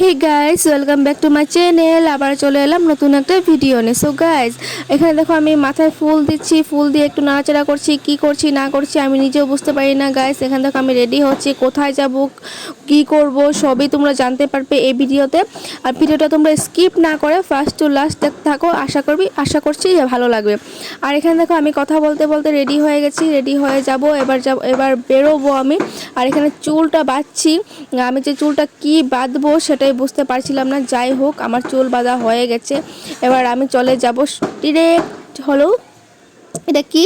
Hey guys, welcome back to my channel. আবার চলে এলাম নতুন একটা ভিডিও নিয়ে। সো গাইস, এখানে দেখো আমি মাথায় ফুল দিচ্ছি, ফুল দিয়ে একটু নাড়াচাড়া করছি। কি করছি না করছি আমি নিজেও বুঝতে পারি না গাইস। এখানে দেখো আমি রেডি হচ্ছি, কোথায় যাব কি করব সবই তোমরা জানতে পারবে এই ভিডিওতে। আর ভিডিওটা তোমরা স্কিপ না করে ফার্স্ট টু লাস্ট দেখতে থাকো, আশা করছি যে ভালো লাগবে। আর এখানে দেখো আমি কথা বলতে বলতে রেডি হয়ে গেছি, রেডি হয়ে যাব, এবার বেরোবো আমি। আর এখানে চুলটা বাঁধছি, আমি যে চুলটা কি বাঁধবো সেটাই বুঝতে পারছিলাম না। যাই হোক, আমার চুল বাঁধা হয়ে গেছে, এবার আমি চলে যাব ডিরেক্ট হলো। এটা কি,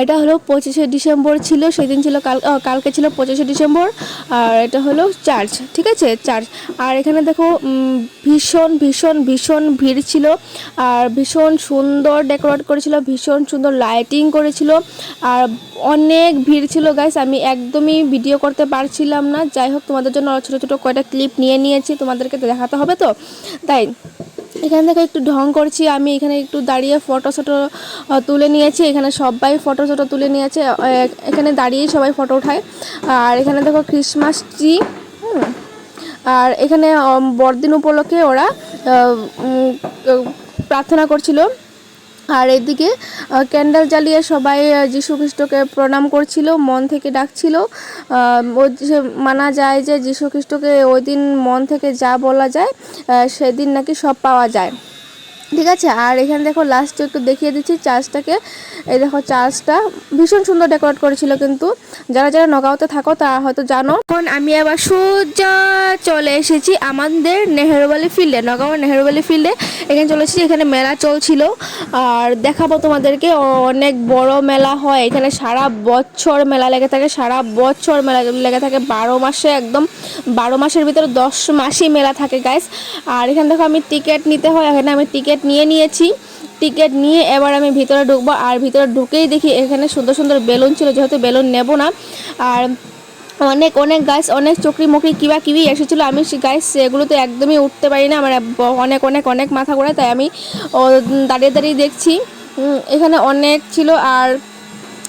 এটা হলো 25শে ডিসেম্বর ছিল, সেদিন ছিল কালকে ছিল 25শে ডিসেম্বর। আর এটা হলো চার্চ, ঠিক আছে, চার্চ। আর এখানে দেখো ভীষণ ভীষণ ভীষণ ভিড় ছিল, আর ভীষণ সুন্দর ডেকোরেট করেছিল, ভীষণ সুন্দর লাইটিং করেছিল, আর অনেক ভিড় ছিল গাইস। আমি একদমই ভিডিও করতে পারছিলাম না। যাই হোক, তোমাদের জন্য ছোটো ছোটো কয়টা ক্লিপ নিয়ে নিয়েছি, তোমাদেরকে দেখাতে হবে তো তাই। এখান থেকে একটু ঢং করছি আমি, এখানে একটু দাঁড়িয়ে ফটো তুলে নিয়েছি। এখানে সবাই ফটো তুলে নিয়েছে, এখানে দাঁড়িয়েই সবাই ফটো উঠায়। আর এখানে দেখো ক্রিসমাস ট্রি, আর এখানে বড়দিন উপলক্ষে ওরা প্রার্থনা করছিল। আর এদিকে ক্যান্ডেল জ্বালিয়ে সবাই যীশু খ্রিস্টকে প্রণাম করছিল, মন থেকে ডাকছিল। মানা যায় যে যীশু খ্রিস্টকে ওই দিন মন থেকে যা বলা যায় সেদিন নাকি সব পাওয়া যায়, ঠিক আছে। আর এখানে দেখো লাস্টে একটু দেখিয়ে দিচ্ছি চার্চটাকে। এই দেখো চার্চটা ভীষণ সুন্দর ডেকোরেট করেছিল, কিন্তু যারা যারা নগাঁওতে থাকো তারা হয়তো জানো। এখন আমি আবার সোজা চলে এসেছি আমাদের নেহেরুবালি ফিল্ডে, নগাঁওয়ের নেহেরুবালি ফিল্ডে। এখানে চলে এসেছি, এখানে মেলা চলছিল। আর দেখাবো তোমাদেরকে, অনেক বড় মেলা হয় এখানে, সারা বছর মেলা লেগে থাকে, সারা বছর মেলা লেগে থাকে, 12 মাসে, একদম 12 মাসের ভিতরে 10 মাসই মেলা থাকে গাইস। আর এখানে দেখো আমি টিকিট নিতে হয়, এখানে আমি টিকিট নিয়ে নিয়েছি। টিকিট নিয়ে এবার আমি ভিতরে ঢুকবো। আর ভিতরে ঢুকেই দেখি এখানে সুন্দর সুন্দর বেলুন ছিল, যেহেতু বেলুন নেব না। আর অনেক অনেক গাছ, অনেক চকরি মকরি কিবি এসেছিলো। আমি গাছ সেগুলোতে একদমই উঠতে পারি না, আমার অনেক অনেক অনেক মাথা ঘোরায়, তাই আমি দাঁড়িয়ে দাঁড়িয়ে দেখছি। এখানে অনেক ছিল। আর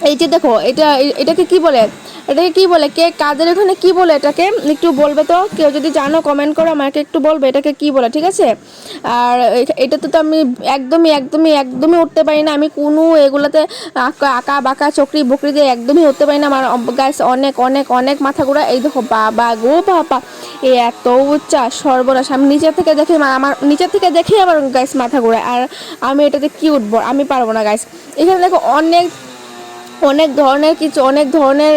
এই যে দেখো, এটাকে কি বলে, এটাকে কি বলে, কে কাদের ওখানে কি বলে এটাকে একটু বলবে তো, কেউ যদি জানো কমেন্ট করো, আমাকে একটু বলবে এটাকে কি বলে, ঠিক আছে। আর এটাতে তো আমি একদমই একদমই একদমই উঠতে পারি না, আমি কোনো এগুলোতে আঁকা বাঁকা চকরি বকরি দিয়ে একদমই উঠতে পারি না। আমার গাছ অনেক অনেক অনেক মাথা ঘোরা। এই দেখো বাবা গো বাবা, এই এত উচ্চা সর্বনাশ। আমি নিচের থেকে দেখি, আমার নিচের থেকে দেখে আমার গাছ মাথা ঘোরায়, আর আমি এটাতে কি উঠবো, আমি পারবো না গাছ। এখানে দেখো অনেক অনেক ধরনের অনেক ধরনের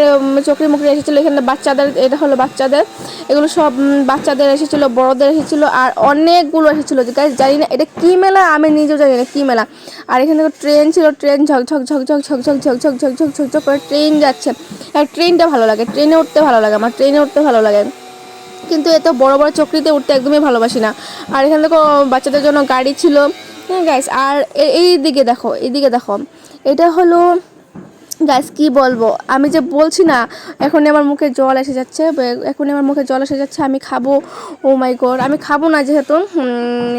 চকরি মুকরি এসেছিলো এখানে বাচ্চাদের, এটা হলো বাচ্চাদের, এগুলো সব বাচ্চাদের এসেছিলো, বড়দের এসেছিলো, আর অনেকগুলো এসেছিলো। গাইস জানি না এটা কী মেলা, আমি নিজেও জানি না কী মেলা। আর এখানে ট্রেন ছিল, ট্রেন ঝকঝক ঝকঝক ঝকঝক ঝকঝক ঝকঝক ঝকঝক করে ট্রেন যাচ্ছে। আর ট্রেনটা ভালো লাগে, ট্রেনে উঠতে ভালো লাগে, আমার ট্রেনে উঠতে ভালো লাগে, কিন্তু এত বড় বড় চকরিতে উঠতে একদমই ভালোবাসি না। আর এখানে দেখো বাচ্চাদের জন্য গাড়ি ছিল, হ্যাঁ গাইস। আর এই দিকে দেখো, এইদিকে দেখো, এটা হলো গাইস কি বলবো, আমি যে বলছি না, এখনই আমার মুখে জল এসে যাচ্ছে, আমি খাবো। ও মাই গড, আমি খাবো না, যেহেতু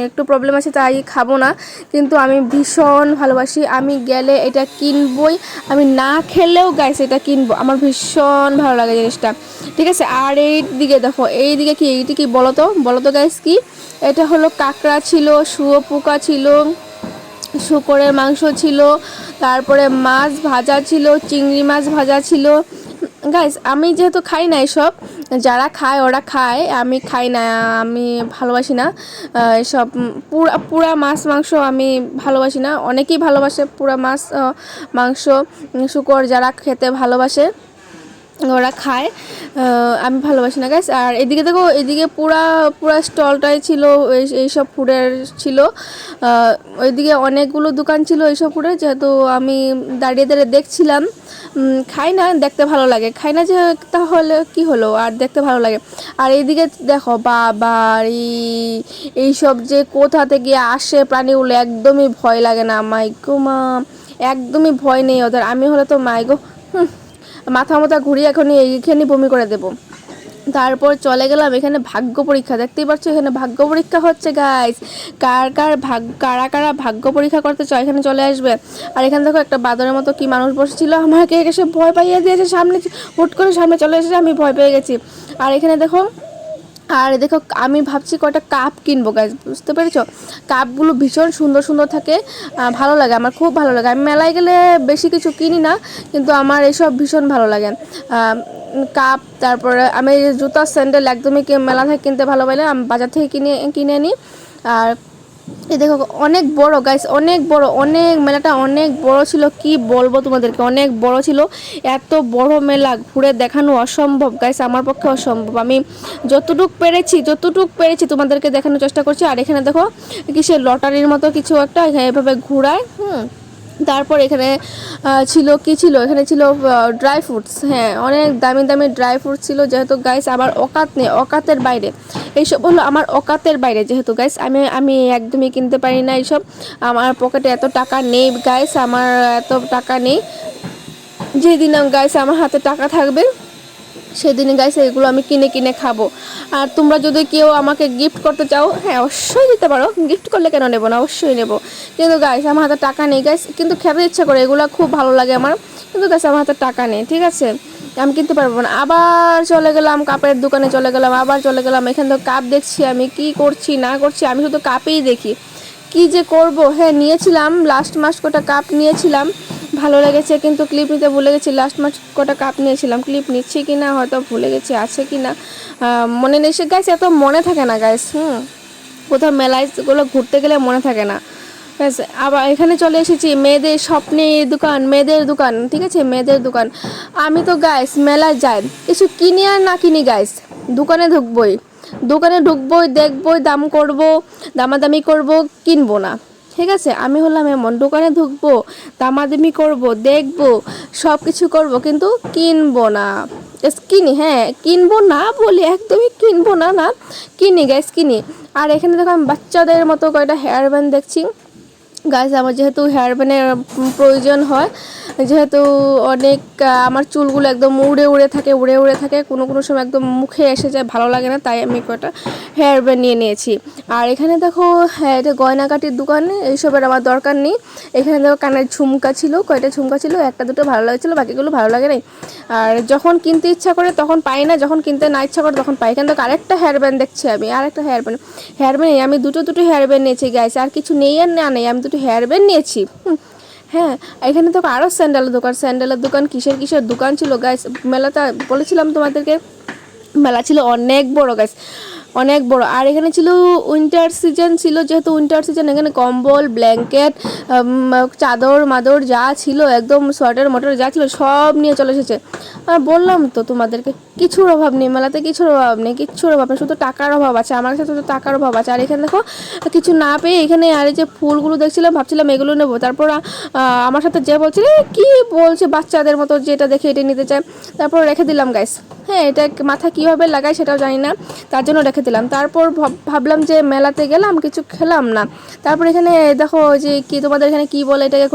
একটু প্রবলেম আছে তাই খাবো না, কিন্তু আমি ভীষণ ভালোবাসি, আমি গেলে এটা কিনবই, আমি না খেলেও গাইস এটা কিনবো, আমার ভীষণ ভালো লাগে জিনিসটা, ঠিক আছে। আর এই দিকে দেখো, এইদিকে কি, এইটি কি বলো তো গাইস কি, এটা হলো কাঁকড়া ছিল, শুয়োপোকা ছিল, শুকরের মাংস ছিল, তারপরে মাছ ভাজা ছিল, চিংড়ি মাছ ভাজা ছিল। গাইস আমি যেহেতু খাই না এসব, যারা খায় ওরা খায়, আমি খাই না, আমি ভালোবাসি না এসব পুরা মাছ মাংস, আমি ভালোবাসি না। অনেকেই ভালোবাসে পুরা মাছ মাংস, শুকর যারা খেতে ভালোবাসে ওরা খায়, আমি ভালোবাসি না গাইস। আর এদিকে দেখো, এদিকে পুরা স্টলটাই ছিল এইসব ফুডের ছিল, ওইদিকে অনেকগুলো দোকান ছিল এইসব ফুডের, যেহেতু আমি দাঁড়িয়ে দাঁড়িয়ে দেখছিলাম, খাই না, দেখতে ভালো লাগে, খাই না যে তাহলে কি হলো, আর দেখতে ভালো লাগে। আর এইদিকে দেখো বাবা, এইসব যে কোথা থেকে আসে প্রাণীগুলো, একদমই ভয় লাগে না, মাইগো মা, একদমই ভয় নেই ওদের। আমি হলে তো মাইগো মাথা ঘুরিয়ে এইখানে বমি করে দেবো। তারপর চলে গেলাম এখানে ভাগ্য পরীক্ষা, দেখতেই পাচ্ছ এখানে ভাগ্য পরীক্ষা হচ্ছে গাইস, কারা ভাগ্য পরীক্ষা করতে চায় এখানে চলে আসবে। আর এখানে দেখো একটা বাদরের মতো কি মানুষ বসেছিল, আমাকে এসে ভয় পাইয়ে দিয়েছে, হুট করে সামনে চলে এসেছে, আমি ভয় পেয়ে গেছি। আর এখানে দেখো আর দেখো আমি ভাবছি কয়টা কাপ কিনবো গাইজ, বুঝতে পেরেছো? কাপগুলো ভীষণ সুন্দর সুন্দর থাকে, ভালো লাগে, আমার খুব ভালো লাগে। আমি মেলায় গেলে বেশি কিছু কিনি না, কিন্তু আমার এসব ভীষণ ভালো লাগে। কাপ, তারপরে আমি জুতা স্যান্ডেল একদমই মেলা থেকে কিনতে ভালো পাইলে আমি বাজার থেকে কিনে নিই। আর এই দেখো অনেক বড় গাইস, অনেক বড়, অনেক মেলাটা অনেক বড় ছিল, কি বলবো তোমাদেরকে, অনেক বড় ছিল। এত বড় মেলা ঘুরে দেখানো অসম্ভব গাইস, আমার পক্ষে অসম্ভব। আমি যতটুক পেরেছি তোমাদেরকে দেখানোর চেষ্টা করছি। আর এখানে দেখো কিসের লটারির মতো কিছু একটা এখানে এভাবে ঘুরায়। তারপর এখানে এখানে ছিল ড্রাই ফ্রুটস। হ্যাঁ, অনেক দামি দামি ড্রাই ফ্রুটস ছিল, যেহেতু গাইস আমার অকাত নেই, অকাতের বাইরে এইসব হলো আমার অকাতের বাইরে, যেহেতু গাইস আমি একদমই কিনতে পারি না এইসব। আমার পকেটে এত টাকা নেই গাইস, আমার এত টাকা নেই। যেদিন গাইস আমার হাতে টাকা থাকবে সেদিনে গাইস এগুলো আমি কিনে কিনে খাবো। আর তোমরা যদি কেউ আমাকে গিফট করতে চাও, হ্যাঁ অবশ্যই দিতে পারো, গিফট করলে কেন নেবো না, অবশ্যই নেবো। কিন্তু গাইস আমার হাতে টাকা নেই গাইস, কিন্তু খেতে ইচ্ছা করে, এগুলো খুব ভালো লাগে আমার, কিন্তু গাইস আমার হাতে টাকা নেই, ঠিক আছে, আমি কিনতে পারবো না। আবার চলে গেলাম কাপের দোকানে, আবার চলে গেলাম। এখান থেকে কাপ দেখছি, আমি কি করছি না করছি, আমি শুধু কাপেই দেখি, কি যে করব। হ্যাঁ নিয়েছিলাম লাস্ট মাস কটা কাপ নিয়েছিলাম, ভালো লেগেছে, কিন্তু ক্লিপ নিতে ভুলে গেছি। লাস্ট মাস কটা কাপ নিয়েছিলাম, ক্লিপ নিচ্ছি কি না হয়তো ভুলে গেছি, আছে কি না মনে নেই। সে গাইস এত মনে থাকে না গাইস, কোথাও মেলায়গুলো ঘুরতে গেলে মনে থাকে না। আবার এখানে চলে এসেছি মেয়েদের স্বপ্নের দোকান, মেয়েদের দোকান, ঠিক আছে, মেয়েদের দোকান। আমি তো গাইস মেলায় যাই, কিছু কিনি আর না কিনি গাইস, দোকানে ঢুকবই, দেখবই, দামাদামি করব, কিনবো না, ঠিক আছে। আমি হলাম এমন, দোকানে ঢুকবো, দামাদামি করব, দেখবো, সব কিছু করবো, কিন্তু কিনবো না। কিনি, হ্যাঁ কিনবো না বলি, একদমই কিনবো না, কিনি গাইস, কিনি। আর এখানে দেখো আমি বাচ্চাদের মতো কয়টা হেয়ার ব্যান্ড দেখছি গাইস। আমার যেহেতু হেয়ার ব্যান্ডের প্রয়োজন হয়, যেহেতু অনেক আমার চুলগুলো একদম উড়ে থাকে, কোনো সময় একদম মুখে এসে যায়, ভালো লাগে না, তাই আমি কয়টা হেয়ার ব্যান্ড নিয়ে নিয়েছি। আর এখানে দেখো, হ্যাঁ এটা গয়নাকাটির দোকান, এইসবের আমার দরকার নেই। এখানে দেখো কানের ঝুমকা ছিল, কয়টা ঝুমকা ছিল, একটা দুটো ভালো লাগছিলো, বাকিগুলো ভালো লাগে নাই। আর যখন কিনতে ইচ্ছা করে তখন পাই না, যখন কিনতে না ইচ্ছা করে তখন পাই। এখানে দেখো আরেকটা হেয়ার ব্যান্ড দেখছি আমি, আরেকটা হেয়ার ব্যান্ড আমি দুটো হেয়ার ব্যান্ড নিয়েছি গাইস, আর কিছু নেই আর না নেই, আমি দুটো হেয়ার ব্যান্ড নিয়েছি। হ্যাঁ, এখানে তো আরও স্যান্ডেলের দোকান, কিসের দোকান ছিল গাইস। মেলাটা বলেছিলাম তোমাদেরকে, মেলা ছিল অনেক বড় গাইস, অনেক বড়। আর এখানে ছিল উইন্টার সিজন ছিল, যেহেতু উইন্টার সিজন এখানে কম্বল, ব্ল্যাঙ্কেট, চাদর মাদর যা ছিল, একদম সোয়েটার মোটর যা ছিল সব নিয়ে চলে এসেছে। বললাম তো তোমাদেরকে, কিছুর অভাব নেই মেলাতে, কিচ্ছুর অভাব নেই, শুধু টাকার অভাব আছে, আমার কাছে শুধু টাকার অভাব আছে। আর এখানে দেখো কিছু না পেয়ে এখানে, আর এই যে ফুলগুলো দেখছিলাম, ভাবছিলাম এগুলো নেবো। তারপর আমার সাথে যে বলছিল কি বলছে বাচ্চাদের মতো, যেটা দেখে এটা নিতে চায়, তারপর রেখে দিলাম গাইস। হ্যাঁ, এটা মাথা কীভাবে লাগায় সেটাও জানি না, তার জন্য রেখে দিলাম। তারপর ভাবলাম যে মেলাতে গেলাম, কিছু খেলাম না। তারপর এখানে দেখো যে কি তোমাদের এখানে কি বলে এটাকে,